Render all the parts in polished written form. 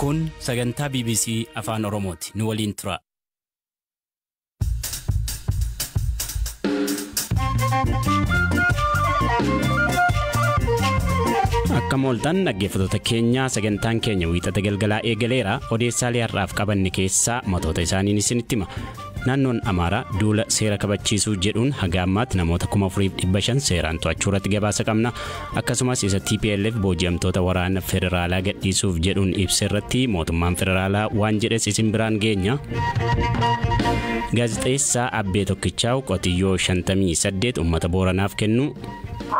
Kun sagantaa BBC Afaan Oromooti. Nu waliin tura. Akka mooltan dhaggeeffattoota keenya sagantaan keenya wiixata galgalaa eegaleera. Odeessaalee har'aaf qabanne keessaa matoota isaaniin isinitti hima. Naannoon Amaaraa duula seera kabachiisuu jedhuun haga ammaatti namoota 4500 seeraan to'achuu irratti gabaasa qabna. Akkasumas isa TPLF booji'amtoota waraana federaalaa gadhiisuuf jedhuun ibsa irratti mootummaan federaalaa waan jedhes isin biraan geenya. Gaazexeessaa Abbee Tokkichaaw qotiyyoo 58 uummata Booranaaf kennu.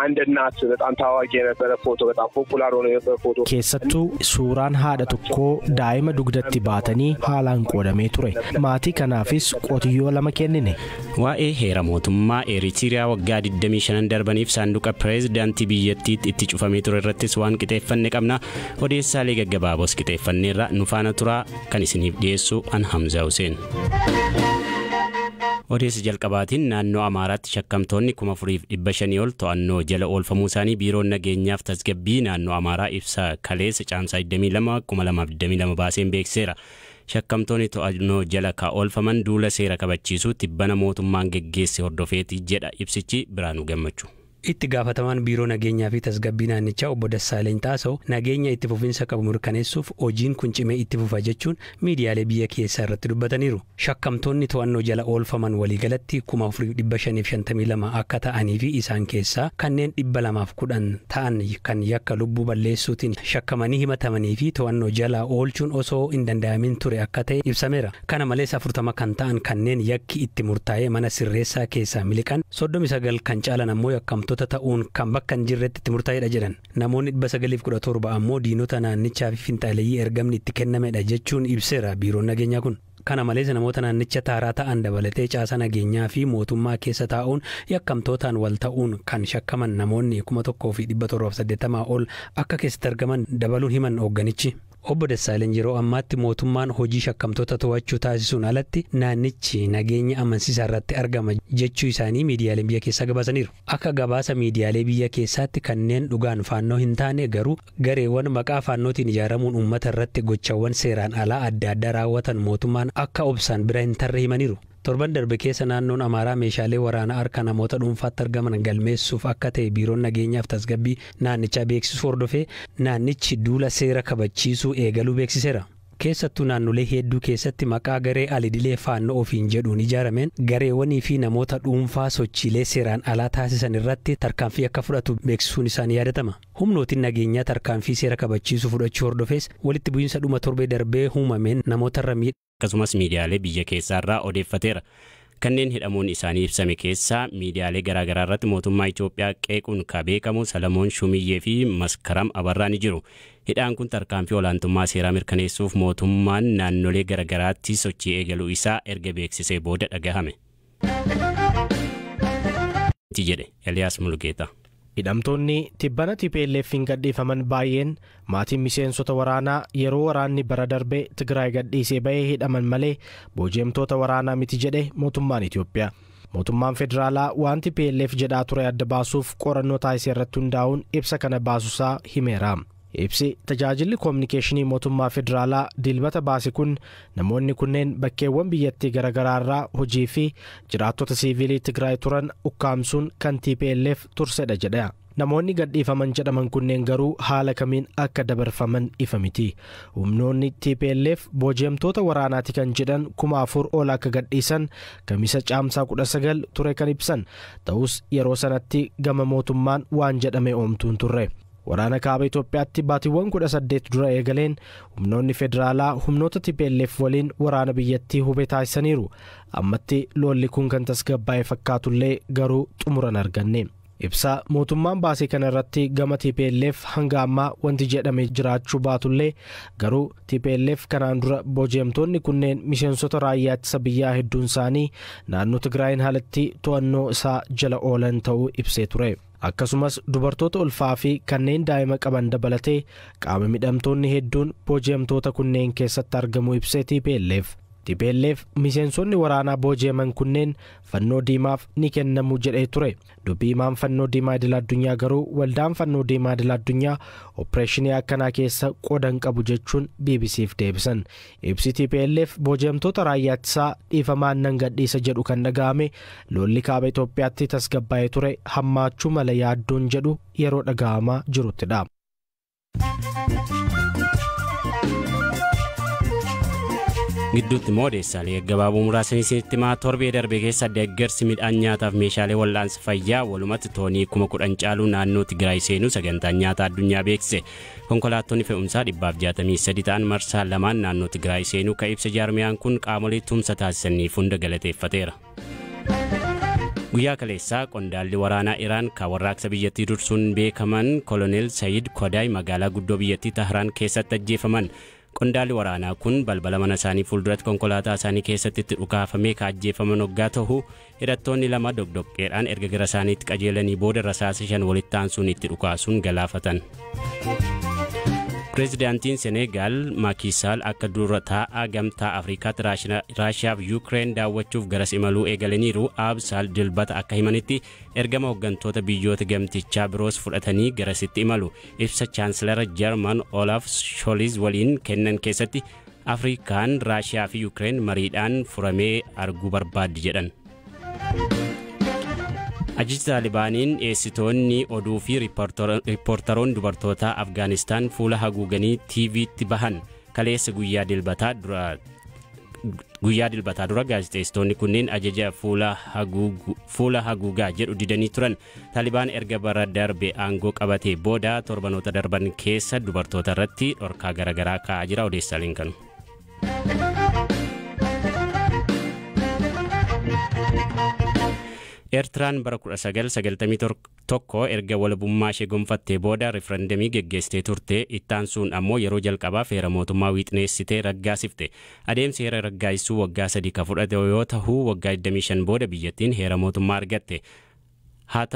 አንድ እናት በጣም ታዋቂ የነበረ ፎቶ በጣም ፖፑላር ሆኖ የነበረ ፎቶ keessattu suuraan haadha tokkoo daa'ima dugdatti baatanii haalaan qoodamee ture maatii kanaafis qotiyyoo 2 kennine. Waa'ee heera mootummaa Eritiriyaa waggaa 25 darbaniif saanduqa pireezidaantii biyyattiitti itti cufamee ture irrattis waan qixeeffanne qabna. Odeessaalee gaggabaaboos qixeeffanneerra nu faana turaa kan isiniif dhiyeessu an Hamza Hussein. Odeessa jalqabaatiin naannoo Amaaraatti shakkamtoonni 4500 ol to'annoo jala oolfamuu isaanii biiroon nageenyaaf tasgabbii naannoo Amaaraa ibsa kaleessa caamsaa 22 2022 baaseen beekseera. Shakkamtoonni to'annoo jala oolfaman duula seera kabachiisuu tibbana mootummaan geggeesse hordofeeti jedha ibsichi. Biraanuu Gammachuu. Itti gaafatamaan biiroo nageenyaa fi tasgabbii naannichaa obbo Dassaaleny Xaasoo nageenya itti fufiinsa qabu mirkaneessuuf hojiin kun cimee itti fufa jechuun miidiyaalee biyya keessaa irratti dubbataniiru. Shakkamtoonni to'annoo jala oolfaman waliigalatti 4552 akka ta'anii fi isaan keessaa kanneen 210 ta'an kan yakka lubbuu balleessuutiin shakkamanii himatamanii fi to'annoo jala oolchuun osoo hin danda'amin ture akka ta'e ibsameera. Kana malees 40 kan ta'an kanneen yakki itti murtaa'ee mana sirreessaa keessaa miliqan 39 kan caalan ammoo yakkamtoota ta'uun kan bakka hin jirretti itti murtaa'eedha jedhan. Namoonni 917 ammoo diinota naannichaa fi finxaaleeyyii ergamni itti kennamedha jechuun ibseera biiroon nageenyaa kun. Kana malees namoota naannicha taaraa ta'an dabalatee caasa nageenyaa fi mootummaa keessa taa'uun yakkamtootaan wal ta'uun kan shakkaman namoonni 1780 ol akka keessatti argaman dabaluun himan hoogganichi. Obbo Dassaaleny yeroo ammaatti mootummaan hojii shakkamtoota to'achuu taasisuun alatti naannichi nageenya amansiisaa irratti argama jechuu isaanii miidiyaalee biyya keessaa gabaasaniiru. Akka gabaasa miidiyaalee biyya keessaatti kanneen dhugaan faannoo hin taane garuu gareewwan maqaa faannootiin ijaaramuun uummata irratti gochawwan seeraan alaa adda addaa raawwatan mootummaan akka obsaan bira hin tarre himaniiru. Torban darbe keessa naannoon Amaaraa meeshaalee waraanaa harka namoota dhuunfaatti argaman galmeessuuf akka ta'e biiroon nageenyaaf tasgabbii naannichaa beeksisuu hordofee naannichi duula seera kabachiisuu eegaluu beeksiseera. Keessattuu naannolee hedduu keessatti maqaa garee alidilee faannoo ofiin jedhuun ijaarameen gareewwanii fi namoota dhuunfaa sochiilee seeraan alaa taasisan irratti tarkaanfii akka fudhatu beeksisuun isaanii yaadatama. Humnootiin nageenyaa tarkaanfii seera kabachiisuu fudhachuu hordofees walitti bu'iinsa dhuma torbee darbee uumameen namootarra akkasumas miidiyaalee biyya keessaarraa odeeffateera. Kanneen hidhamuun isaanii ibsame keessaa miidiyaalee garaagaraa irratti mootummaa Itoophiyaa qeequun kan beekamu Salamoon Shumiyyee fi Maskaram Abarraa ni jiru. Hidhaan kun tarkaanfii olaantummaa seeraa mirkaneessuuf mootummaan naannolee garaagaraatti sochii eegaluu isaa erga beeksisee booda dhagahame. jedhe Eliyaas Mulgeetaa. Hidhamtoonni tibbana TPLF'n gadhiifaman baay'een maatiin miseensota waraanaa yeroo waraanni bara darbe Tigraay gadhiisee bahee hidhaman malee booji'amtoota waraanaa miti jedhe mootummaan Itoophiyaa. Mootummaan federaalaa waan TPLF jedhaa ture adda baasuuf qorannoo taasisee irratti hundaa'uun ibsa kana baasuusaa himeera. Ibsi tajaajilli koominikeeshinii mootummaa federaalaa dilbata baase kun namoonni kunneen bakkeewwan biyyattii garaagaraarraa hojii fi jiraattota siivilii Tigraay turan ukkaamsuun kan TPLF tursedha jedha. Namoonni gadhiifaman jedhaman kunneen garuu haala kamiin akka dabarfaman ifa miti. Humnoonni TPLF booji'amtoota waraanaati kan jedhan 4000 ol akka gadhiisan kamisa caamsaa 19 ture kan ibsan ta'us yeroo sanatti gama mootummaan waan jedhame oomtuun turre. Waraana kaaba Itoophiyaatti baatiiwwan 18 dura eegaleen humnoonni federaalaa humnoota TPLF waliin waraana biyyattii hubee taasisaniiru. Ammatti lolli kun kan tasgabbaa'e fakkaatullee garuu xumuran arganne. Ibsa mootummaan baasee kana irratti gama TPLF hanga ammaa wanti jedhame jiraachuu baatullee garuu TPLF kanaan dura booji'amtoonni kunneen miseensota raayyaa ittisa biyyaa hedduun isaanii naannoo Tigraayin haalatti to'annoo isaa jala oolan ta'uu ibsee ture. Akkasumas dubartoota ulfaa fi kanneen daa'ima qaban dabalatee qaama midhamtoonni hedduun booji'amtoota kunneen keessatti argamu ibsee TPLF. TPLF miseensonni waraanaa booji'aman kunneen fannoo diimaaf ni kennamu jedhee ture. Dubbii himaan fannoo diimaa idil addunyaa garuu waldaan fannoo diimaa idil addunyaa opereeshinii akkanaa keessa qooda hin qabu jechuun BBC'f deebisan. Ibsi TPLF booji'amtoota raayyaa ittisaa dhiifamaan nan gadhiisa jedhu kan dhaga'ame lolli kaaba Itoophiyaatti tasgabbaa'ee ture hammaachuu mala yaaddoon jedhu yeroo dhaga'amaa jiruttidha. Gidduutti Odeessaalee gabaabuu muraasni isinitti himaa torbee darbee keessa deeggarsi midhaan nyaataaf meeshaalee wal'aansa fayyaa walumatti toonii 10,000 caalu naannoo Tigraay seenuu sagantaan nyaata addunyaa beeksise. Konkolaattonni fe'umsaa 163 ta'an marsaa lamaan naannoo Tigraay seenuu ka ibsa jaarmiyaan kun qaamolee tumsa taasisaniif hunda galateeffateera. Guyyaa kaleessaa qondaalli waraanaa Iraan ka warraaqsa biyyattii dursuun beekaman Koloneel Sayid Kodaay magaalaa guddoo biyyattii Tahraan keessatti ajjeefaman. Qondaalli waraanaa kun balbala mana isaanii fuulduratti konkolaataa isaanii keessatti itti dhukaafamee ka ajjeefaman waggaa ta'u hidhattoonni lama dogdoggeedhaan erga gara isaaniitti qajeelanii booda rasaasa 5 walitti aansuun itti dhukaasuun galaafatan. Pireezidaantiin Senegaal Macky Sall akka dura taa'aa gamtaa Afrikaatti Raashiyaa fi Yuukireen daawwachuuf garas imaluu eegalaniiru. Sall dilbata akka himanitti ergama hooggantoota biyyoota gamtichaa biroos fudhatanii garasitti imalu. Ibsa Chaansilara Jarman Olaf Scholz waliin kennan keessatti Afrikaan Raashiyaa fi Yuukireen mariidhaan furamee arguu barbaaddi jedhan. Ajajji Taalibaaniin eessitoonni oduu fi riippoortaroon dubartoota Afgaanistaan fuula haguuganii TV'tti bahan kaleessa guyyaa dilbataa dura gaazexeessitoonni kunneen ajaja fuula haguugaa jedhu didanii turan. Taalibaan erga bara darbe aangoo qabatee booda torbanoota darban keessa dubartoota irratti dhorkaa garaagaraa kaa'aa jira. Odeessaaleen kanu. Eertiraan bara 1991 erga walabummaa ishee gonfattee booda referendamii geggeessitee turte. Ittaansuun ammoo yeroo jalqabaaf heera mootummaa wiixneessitee raggaasifte. Adeemsi heera raggaasisuu waggaa 3 ka fudhate yoo ta'u waggaa 25 booda biyyattiin heera mootummaa argatte. Haa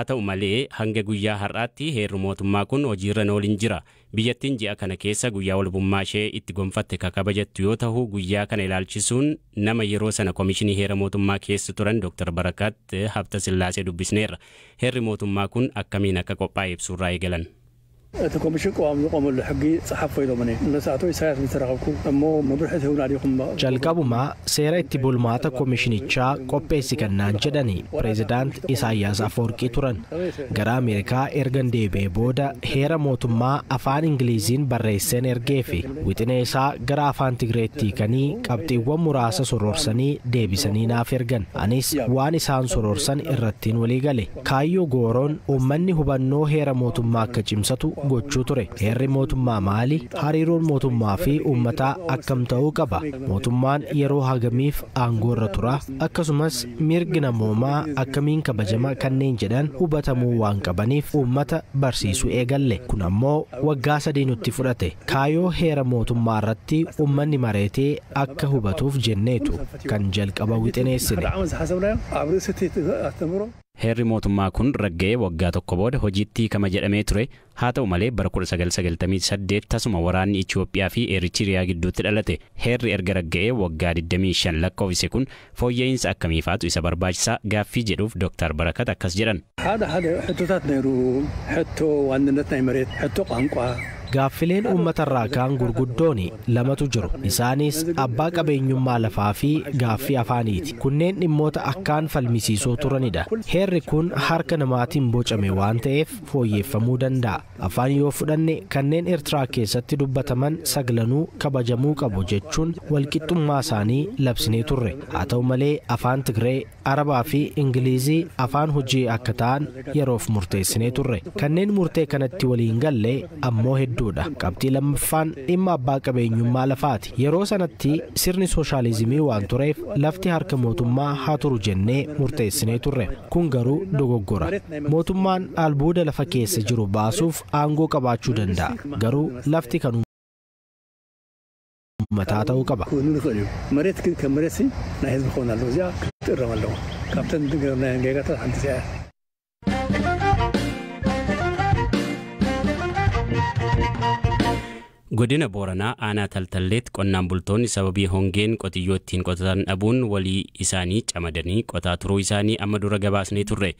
ta'u malee hanga guyyaa har'aatti heerri mootummaa kun hojiirra oolin jira. Biyyattiin ji'a kana keessa guyyaa walabummaa ishee itti gonfatte ka kabajattu yoo ta'u guyyaa kana ilaalchisuun nama yeroo sana komishinii heera mootummaa keessa turan Dr. Barakat Habtasillaasee dubbisneerra. Heerri mootummaa kun akkamiin akka qophaa'e ibsuurraa eegalan. تكومشي قوم الحقي صحف ويلومني لساعتو يساعد مترقبكو أمو مبرحته هنا عليكم jalqabuma seera itti bulmaata komishinichaa qopheessi kannaan jedhani pireezidaant Isaayyaas Afoorqii turan. Gara Ameerikaa ergan deebi'ee booda heera mootummaa afaan Ingiliziin barreesseen ergee fi wixinee isaa gara afaan Tigreetti kanii qabxiiwwan muraasa soroorsanii deebisanii naaf ergan. Anis waan isaan soroorsan irrattiin walii gale. Kaayyoo gooroon uummanni hubannoo heera mootummaa akka cimsatu gochuu ture. Heerri mootummaa maali? Hariiroon mootummaa fi uummataa akkam ta'uu qaba? Mootummaan yeroo hagamiif aangoo irra tura? Akkasumas mirgi namoomaa akkamiin kabajama kanneen jedhan hubatamuu waan qabaniif uummata barsiisuu eegalle. Kun ammoo waggaa 3 nutti fudhate. Kaayyoo heera mootummaa irratti uummanni mareetee akka hubatuuf jenneetu kan jalqaba wixineessine. Heerri mootummaa kun ragga'ee waggaa tokko booda hojiitti kama jedhamee ture. Haa ta'u malee bara 1998 tasuma waraanni Itoophiyaa fi Eritiriyaa gidduutti dhalate. Heerri erga ragga'ee waggaa 25 lakkoofse kun fooyya'insa akkamiifaatu isa barbaachisaa gaaffii jedhuuf Dr. Barakat akkas jedhan. Gaaffileen uummatarraa ka'an gurguddoon lamatu jiru. Isaanis abbaa qabeenyummaa lafaa fi gaaffii afaaniiti. Kunneen dhimmoota akkaan falmisiisoo turanidha. Heerri kun harka namaatiin bocame waan ta'eef fooyyeffamuu danda'a. Afaan yoo fudhanne kanneen Eertiraa keessatti dubbataman saglanuu kabajamuu qabu jechuun walqixxummaa isaanii labsinee turre. Haa ta'u malee afaan Tigree, Arabaa fi Ingilizii afaan hojii akka ta'an yeroof murteessinee turre. Kanneen murtee kanatti waliin galle ammoo hedduu. Qabxii lammaffaan dhimma abbaa qabeenyummaa lafaati. Yeroo sanatti sirni sooshaalizimii waan tureef lafti harka mootummaa haa turu jennee murteessinee turre. Kun garuu dogoggora. Mootummaan albuuda lafa keessa jiru baasuuf aangoo qabaachuu danda'a. Garuu lafti kan uummataa ta'uu qaba. Godina Booranaa aanaa Taltalleetti qonnaan bultoonni sababii hongeen qotiyyoo ittiin qotatan dhabuun walii isaanii camadanii qotaa turuu isaanii amma dura gabaasnee turre.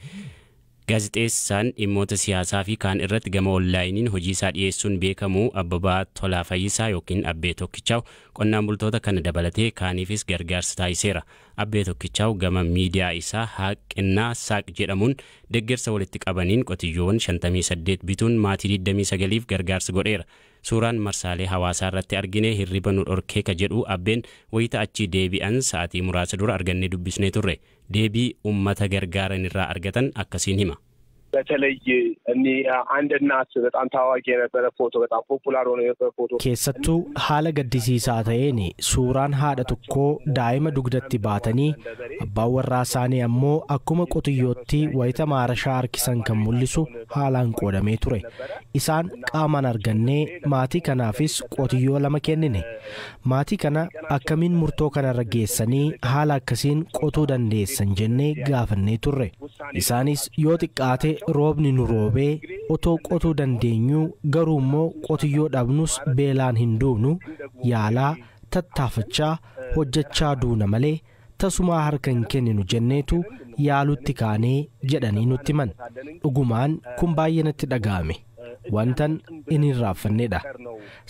Gaazexeessaan dhimmoota siyaasaa fi kaan irratti gama onlaayiniin hojii isaa dhiyeessuun beekamu Abbabaa Tolaa Fayyisaa yookiin Abbee Tokkichaaw qonnaan bultoota kana dabalatee kaaniifis gargaarsa taasiseera. Abbee Tokkichaaw gama miidiyaa isaa Haqqinnaa Saaq jedhamuun deeggarsa walitti qabaniin qotiyyoowwan 58 bituun maatii 29f gargaarsa godheera. Suuraan marsaalee hawaasaa irratti argine hirriba nu dhorkee ka jedhu Abbeen wayita achii deebi'an sa'aatii muraasa dura argannee dubbisnee turre. Deebii uummata gargaaran irraa argatan akkasiin hima. በተለይ አንድ እናት በጣም ታዋቂ የነበረ ፎቶ በጣም ፖፑላር ሆኖ የነበረ ፎቶ keessattuu haala gaddisiisaa ta'een suuraan haadha tokkoo daa'ima dugdatti baatanii abbaan warraa isaanii ammoo akkuma qotiyyootti wayita maarashaa harkisan kan mul'isu haalaan qoodamee ture. Isaan qaamaan argannee maatii kanaafis qotiyyoo 2 kennine. Maatii kana akkamiin murtoo kanarra geessanii haala akkasiin qotuu dandeessan jennee gaafannee turre. Isaanis yoo xiqqaate roobni nu roobee otoo qotuu dandeenyu garuu immoo qotiyyoo dhabnus beelaan hin duunu yaalaa tattaafachaa hojjechaa duuna malee tasumaa harka hin kenninu jenneetu yaalutti kaanee jedhanii nutti himan. Dhugumaan kun baay'ee natti dhaga'ame. Wantan inni raaffanneedha.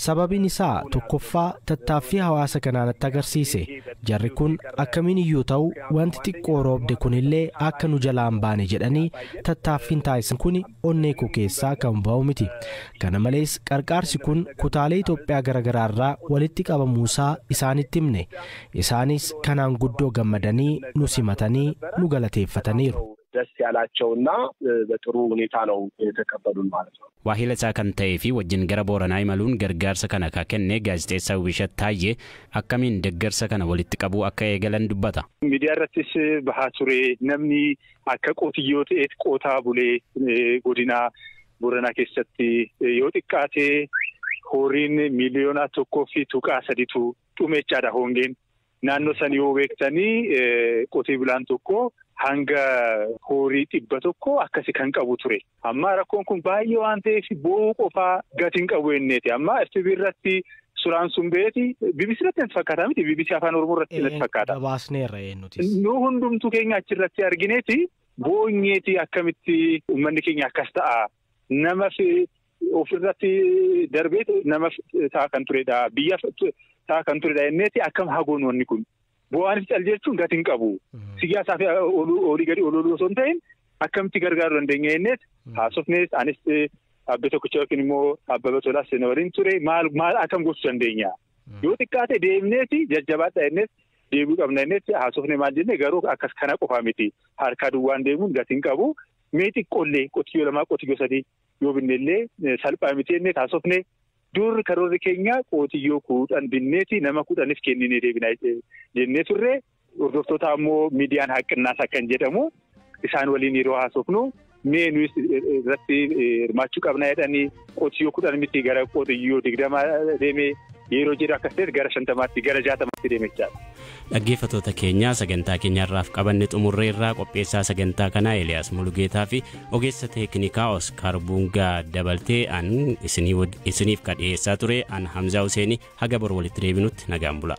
Sababiin isaa tokkoffaa tattaaffii hawaasa kanaanatti agarsiise. Jarri kun akkamiin iyyuu ta'u wanti xiqqoo roobde kunillee akka nu jalaan baane jedhanii tattaaffiin taasisan kun onnee koo keessaa kan ba'u miti. Kana malees qarqaarsi kun kutaalee Itoophiyaa garaagaraarraa walitti qabamuusaa isaanitti himne. Isaanis kanaan guddoo gammadanii nu simatanii nu galateeffataniiru. ደስ ያላቸውና በጥሩ ሁኔታ ነው የተቀበሉን ማለት ነው። ዋሂለ ሳከን ታይፊ ወጅን ገረ ቦረና ይመሉን ገርጋርሰ ከነ ካከነ ጋዜጤሳው ቢሸት ታየ አከሚን ደገርሰ ከነ ወልት ቀቡ አከ የገለን ዱባታ ሚዲያ ረትስ በሃቱሬ ነምኒ አከ ቆትዮት ኤት ቆታ ቡሌ ጎዲና ቦረና ከሰቲ ዮጥቃቴ ሆሪን ሚሊዮና ቶኮፊ ቱቃ ሰዲቱ ጡሜቻዳ ሆንጌን ናኖ ሰኒዮ ቤክተኒ ቆቲ ብላን ቶኮ hanga horii 100 akkasi kan qabu ture. Amma rakkoon kun baay'ee waan ta'eef boo qofaa gatiin qabu enneeti. Amma FTV irratti suuraan sun beeti BBC irratti fakkaata miti BBC afaan Oromoo irratti natti fakkaata. Gabaasneerra eenyutis. Nu hundumtuu keenya achirratti argineeti boonyeeti akkamitti uummanni keenya akkas ta'a. Nama ofirratti darbee nama ta'a kan turedha. Biyya ta'a kan turedha enneeti akkam hagoon wanni kun. Bu'aanis caljechuun gatiin qabu. Siyaasaa fi olii gadi ololuu osoo hin ta'in akkamitti gargaaruu dandeenya jenneet haasofnees anis Abbee Tokkichaaw yookiin immoo Abbabaa Tolaas na waliin ture maal akkam gochuu dandeenya. Yoo xiqqaate deemneeti jajjabaadha jenneet deebi'uu qabna jenneet haasofnee maal jenne garuu akkas kana qofaa miti. Harkaa duwwaan deemuun gatiin qabu. Mee xiqqoollee qotiyyoo 2 qotiyyoo 3 yoo binnellee salphaa miti jenneet haasofnee dur karoorri keenya qotiyyoo 10 binneeti nama 10f kenninee deebinaa jennee turre hordoftoota ammoo miidiyaan Haqqinnaa Saaq kan jedhamu isaan waliin yeroo haasofnu mee nuyi irratti hirmaachuu qabna jedhanii qotiyyoo 10 miti gara qotiyyoo 20 deemee yeroo jedhu akkasitti gara 50tti gara 60tti deemechaa. Dhaggeeffattoota keenya sagantaa keenyarraaf qabanne xumurreerraa qopheessaa sagantaa kanaa Eliyaas Mulugeetaa fi ogeessa teeknikaa Oskar Bungaa dabaltee an isiniif kadhiyeessaa ture an Hamzaa Huseenii haga bor walitti deebinutti nagaan bula.